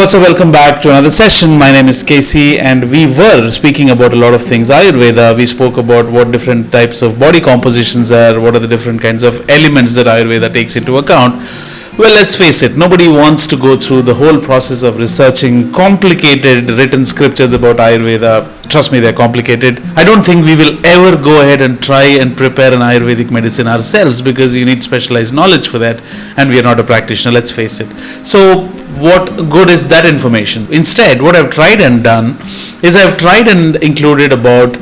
what's up? Welcome back to another session. My name is Casey, and we were speaking about a lot of things. Ayurveda, we spoke about what different types of body compositions are, what are the different kinds of elements that Ayurveda takes into account. Well, let's face it, nobody wants to go through the whole process of researching complicated written scriptures about Ayurveda. Trust me, they're complicated. I don't think we will ever go ahead and try and prepare an Ayurvedic medicine ourselves because you need specialized knowledge for that, and we are not a practitioner, let's face it. So, what good is that information? Instead, what I've tried and done is I've tried and included about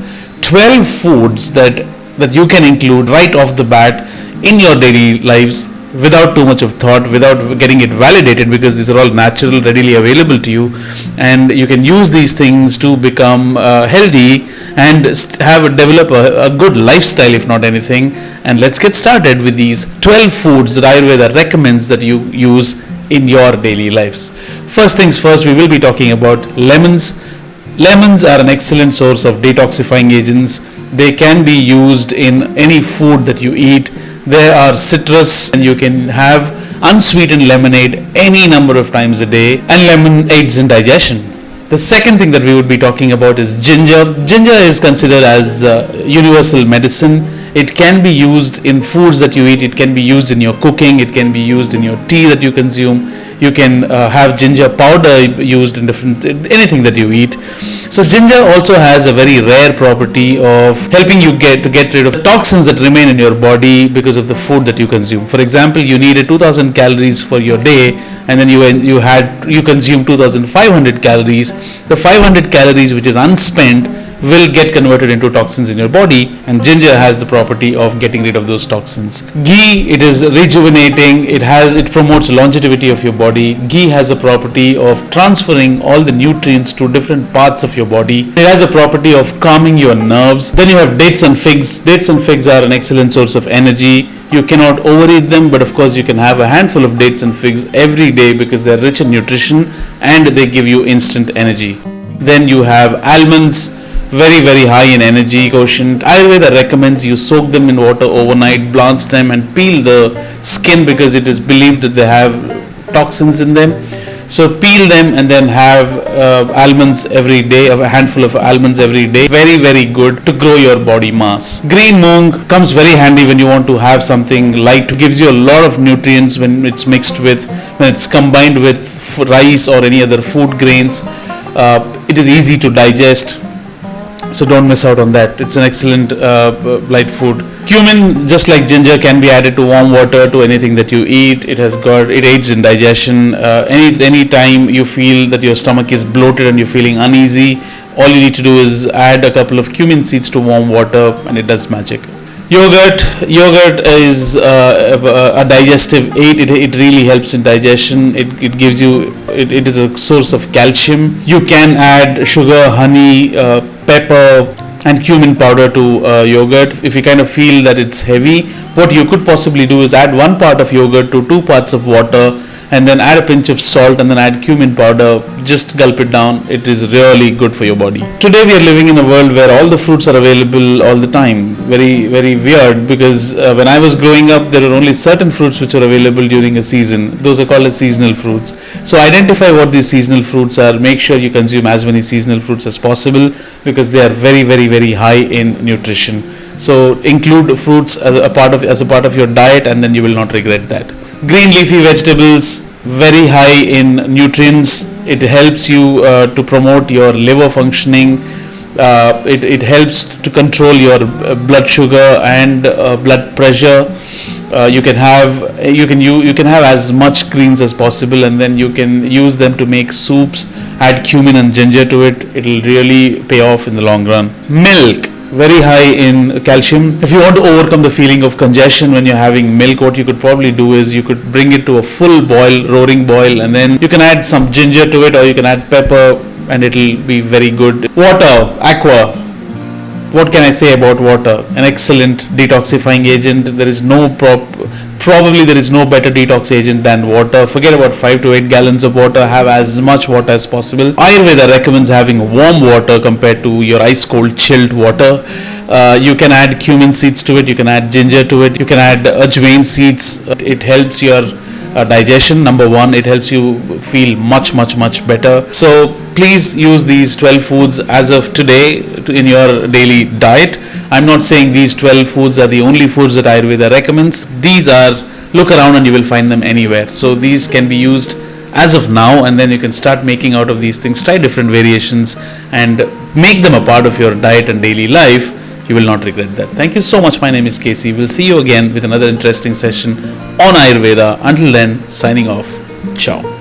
12 foods that you can include right off the bat in your daily lives without too much of thought, without getting it validated, because these are all natural, readily available to you, and you can use these things to become healthy and develop a good lifestyle, if not anything. And let's get started with these 12 foods that Ayurveda recommends that you use in your daily lives. First things first, we will be talking about lemons. Lemons are an excellent source of detoxifying agents. They can be used in any food that you eat. There are citrus, and you can have unsweetened lemonade any number of times a day, and lemon aids in digestion. The second thing that we would be talking about is ginger. Ginger is considered as universal medicine. It can be used in foods that you eat, it can be used in your cooking, it can be used in your tea that you consume. You can have ginger powder used in anything that you eat. So ginger also has a very rare property of helping you get rid of toxins that remain in your body because of the food that you consume. For example, you needed 2,000 calories for your day, and then you consume 2,500 calories. The 500 calories which is unspent will get converted into toxins in your body, and ginger has the property of getting rid of those toxins. Ghee, it is rejuvenating, it promotes longevity of your body. Ghee has a property of transferring all the nutrients to different parts of your body. It has a property of calming your nerves. Then you have dates and figs. Dates and figs are an excellent source of energy. You cannot overeat them, but of course you can have a handful of dates and figs every day because they are rich in nutrition and they give you instant energy. Then you have almonds, very high in energy quotient. Ayurveda recommends you soak them in water overnight, blanch them and peel the skin because it is believed that they have toxins in them. So peel them and then have almonds every day, a handful of almonds every day. Very good to grow your body mass. Green moong comes very handy when you want to have something light. It gives you a lot of nutrients when it's combined with rice or any other food grains. It is easy to digest. So don't miss out on that. It's an excellent light food. Cumin, just like ginger, can be added to warm water to anything that you eat. It aids in digestion. Any time you feel that your stomach is bloated and you're feeling uneasy, all you need to do is add a couple of cumin seeds to warm water, and it does magic. Yogurt is a digestive aid. It really helps in digestion. It gives you. It is a source of calcium. You can add sugar, honey, pepper and cumin powder to yogurt. If you kind of feel that it's heavy, what you could possibly do is add 1 part of yogurt to 2 parts of water, and then add a pinch of salt and then add cumin powder. Just gulp it down. It is really good for your body. Today we are living in a world where all the fruits are available all the time. Very weird, because when I was growing up, there were only certain fruits which were available during a season. Those are called as seasonal fruits. So identify what these seasonal fruits are. Make sure you consume as many seasonal fruits as possible because they are very high in nutrition. So include fruits as a part of your diet, and then you will not regret that. Green leafy vegetables, very high in nutrients. It helps you to promote your liver functioning. It helps to control your blood sugar and blood pressure. You can have as much greens as possible, and then you can use them to make soups. Add cumin and ginger to it. It'll really pay off in the long run. Milk, very high in calcium. If you want to overcome the feeling of congestion when you're having milk, what you could probably do is you could bring it to a full boil, roaring boil, and then you can add some ginger to it, or you can add pepper, and it'll be very good. Water, aqua. What can I say about water? An excellent detoxifying agent. Probably there is no better detox agent than water. Forget about 5 to 8 gallons of water. Have as much water as possible. Ayurveda recommends having warm water compared to your ice cold chilled water. You can add cumin seeds to it. You can add ginger to it. You can add ajwain seeds. It helps your digestion. Number one, it helps you feel much better. So please use these 12 foods as of today in your daily diet. I'm not saying these 12 foods are the only foods that Ayurveda recommends. These are, look around and you will find them anywhere. So these can be used as of now, and then you can start making out of these things. Try different variations and make them a part of your diet and daily life. You will not regret that. Thank you so much. My name is Casey. We'll see you again with another interesting session on Ayurveda. Until then, signing off. Ciao.